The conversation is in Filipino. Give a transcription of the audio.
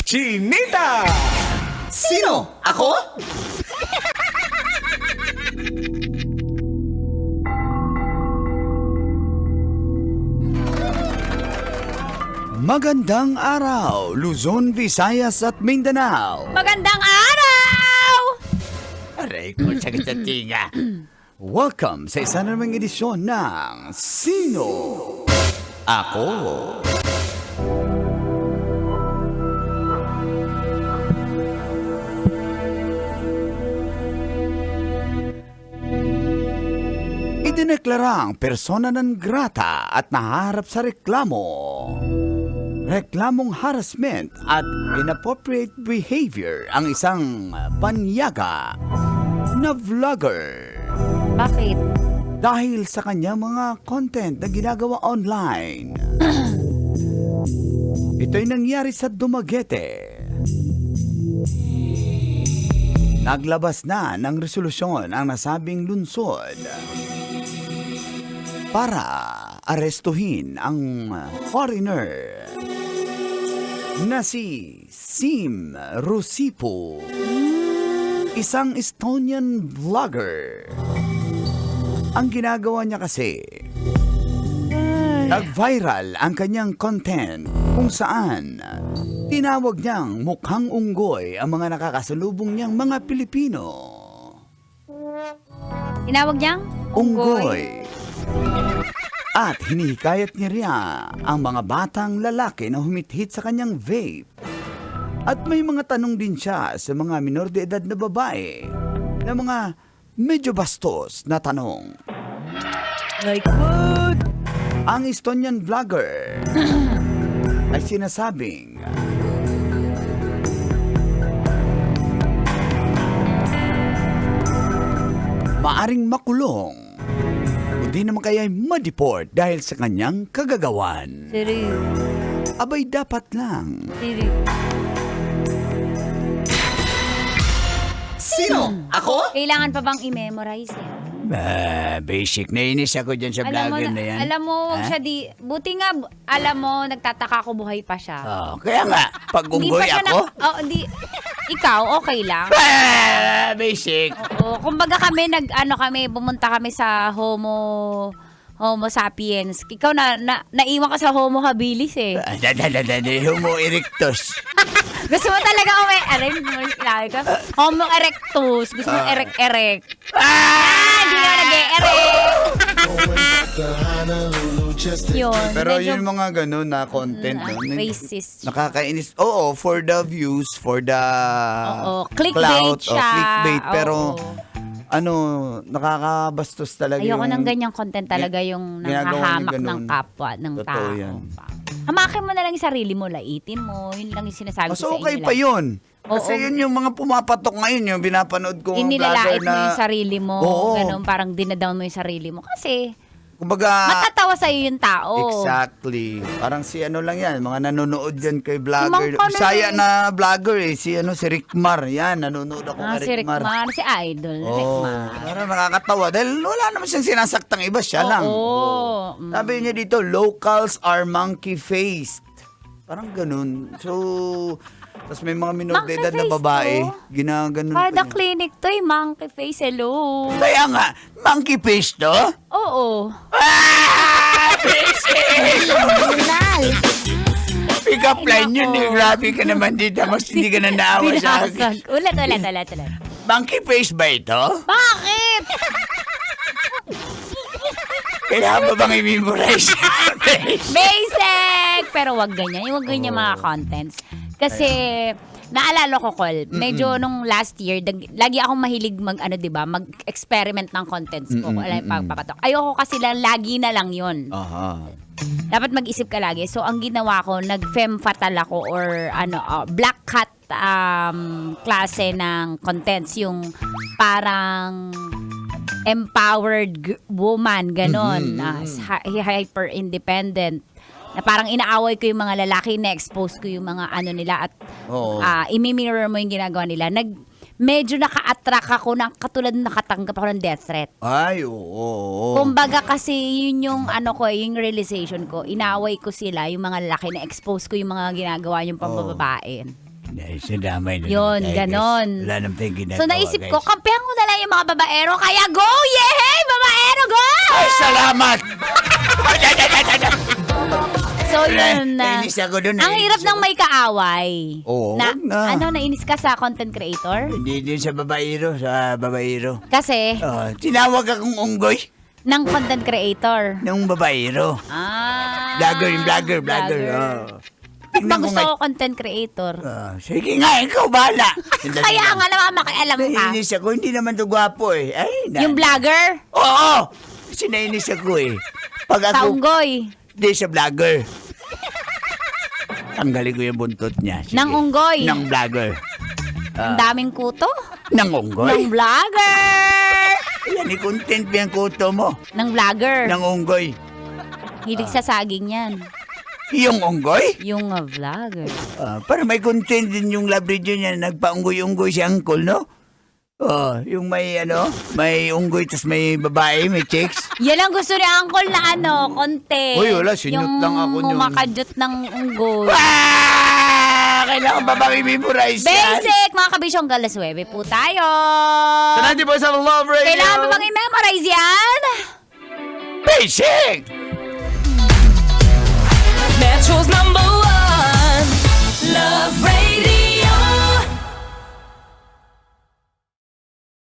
Chinita! Sino? Ako? Magandang araw, Luzon, Visayas at Mindanao. Magandang araw! Aray ko, sakit sa tinga. Welcome sa isa na namang edisyon ng Sino? Ako? Idineklarang persona non grata at naharap sa reklamo. Reklamong harassment at inappropriate behavior ang isang panyaga na vlogger. Bakit? Dahil sa kanyang mga content na ginagawa online. Ito'y nangyari sa Dumaguete. Naglabas na ng resolusyon ang nasabing lungsod para arestuhin ang foreigner na si Sim Rusipo, isang Estonian vlogger. Ang ginagawa niya kasi, nag-viral ang kanyang content kung saan tinawag niyang mukhang unggoy ang mga nakakasalubong niyang mga Pilipino. Tinawag niyang? Unggoy. At hinihikayat niya rin ang mga batang lalaki na humithit sa kanyang vape. At may mga tanong din siya sa mga minor de edad na babae na mga medyo bastos na tanong. Like what? Ang Estonian vlogger ay sinasabing maaring makulong o di naman kaya ma-deport dahil sa kanyang kagagawan. Seryo. Abay dapat lang. Seryo. Sino? Ako? Kailangan pa bang i-memorize yan? Basic. Nainis ako dyan sa vlogger na yan. Alam mo, Ha? siya buti nga, alam mo, nagtataka ko buhay pa siya. Oh, kaya nga, pag Hindi unggoy pa siya ako, ikaw, okay lang. basic. Oo, kumbaga kami, pumunta kami sa Homo sapiens. Ikaw naiwan ka sa Homo habilis eh. Homo erectus. Gusto mo talaga ka? Homo erectus. Gusto mo erect-erect. Hindi ka nag-e-erect. Yun. Pero medyo yung mga ganun na content, no, racist. nakakainis. Oo, for the views, for the Oo, clickbait clout, siya. clickbait. Pero, Oo. nakakabastos talaga Ayoko yung... ng ganyang content talaga yung ginagawa nanghahamak niya ng ganun. kapwa, ng Totoo tao. yan. Hamakin mo na lang yung sarili mo, laitin mo. Yun lang yung sinasabi Mas ko sa okay inyo. pa yun. Kasi Oo. yun yung mga pumapatok ngayon, yung pinapanood ko mga vlogger Inilalait na... mo yung sarili mo. Oo. Ganun, parang dinadown mo yung sarili mo. Kasi, Kumbaga... matatawa sa'yo yung tao. Exactly. Parang si ano lang yan, mga nanonood yan kay vlogger. Mang ka na Bisaya eh. na vlogger eh, si Rickmar. Yan, nanonood ako kay Si Rickmar. Si Idol. Oo. Rickmar. Parang nakakatawa dahil wala naman siyang sinasaktang iba, siya lang. Oo. Sabi niya dito, locals are monkey-faced. Parang ganun. So, tapos may mga minor de edad na Monkey-faced babae, to? ginaganon Kada pa niya. clinic to eh, monkey face, hello. Kaya nga, monkey-faced to? Oo. Kriminal! Pick up line yun eh. nako. Grabe ka naman dito. Mas hindi ka na naawa sa akin. Binasag. Ulit. Monkey face ba ito? Bakit? Kailangan ba bang i-memorize? Basic! Pero wag ganyan. Wag ganyan mga contents. Kasi, naalala ko, Col, medyo nung last year, lagi akong mahilig mag-experiment ng contents ko. Alam, pagpapatok. Ayoko kasi lagi na lang yun. Aha. Dapat mag-isip ka lagi. So, ang ginawa ko, nag-femme fatale ako or black cat klase ng contents. Yung parang empowered woman, ganon. Hyper-independent. Na parang inaaway ko yung mga lalaki, na-expose ko yung mga ano nila at Oo. imi-mirror mo yung ginagawa nila. medyo naka-attract ako ng katulad na nakatanggap ako ng death threat. Ay, oo. Kumbaga kasi yun yung ano ko, yung realization ko. Inaway ko sila, yung mga lalaki, na-expose ko yung mga ginagawa yung pambababae. Sinamay na Yun, tayo, guys. ganon. Wala nang tayong ginagawa, So naisip guys. ko, kampihan ko na lang yung mga babaero, kaya go! Yay! Babaero, go! Ay, salamat! So yun na. Nainis ako dun. Ang nainis hirap ng ako. may kaaway. Oo, wag na. Ano, nainis ka sa content creator? Hindi din sa babaero. Kasi, Tinawag akong unggoy ng content creator. ng babaero. Vlogger. Oh. Tingnan Pag ko gusto nga. ko content creator. Sige nga, ikaw bahala. Kaya nga naman makialam ka. Nainis ako, hindi naman to gwapo eh. Ay, Yung vlogger, Oo! Kasi nainis ako eh. Pag sa ako, unggoy, di sa vlogger. Tanggalin ko yung buntot niya. Sige. ng unggoy, Ng vlogger. ang daming kuto, Ng unggoy? ng vlogger, Yan, i-content mo yung kuto mo. ng vlogger. Ng unggoy. Hilig sa saging yan. Yung unggoy? Yung vlogger. Para may content din yung love radio niya. Nagpa-unggoy-unggoy si Uncle, no? Yung may may unggoy tas may babae, may chicks. Yan ang gusto ni Uncle na content. Uy, wala, sinyot yung lang ako nun. kumakajut ng unggoy. Kailangan ba memorize yan? Basic, mga kabisyong galas 9 po tayo. Sa 90% Love Radio. Kailangan pa bang i-memorize yan? Basic! Metro's #1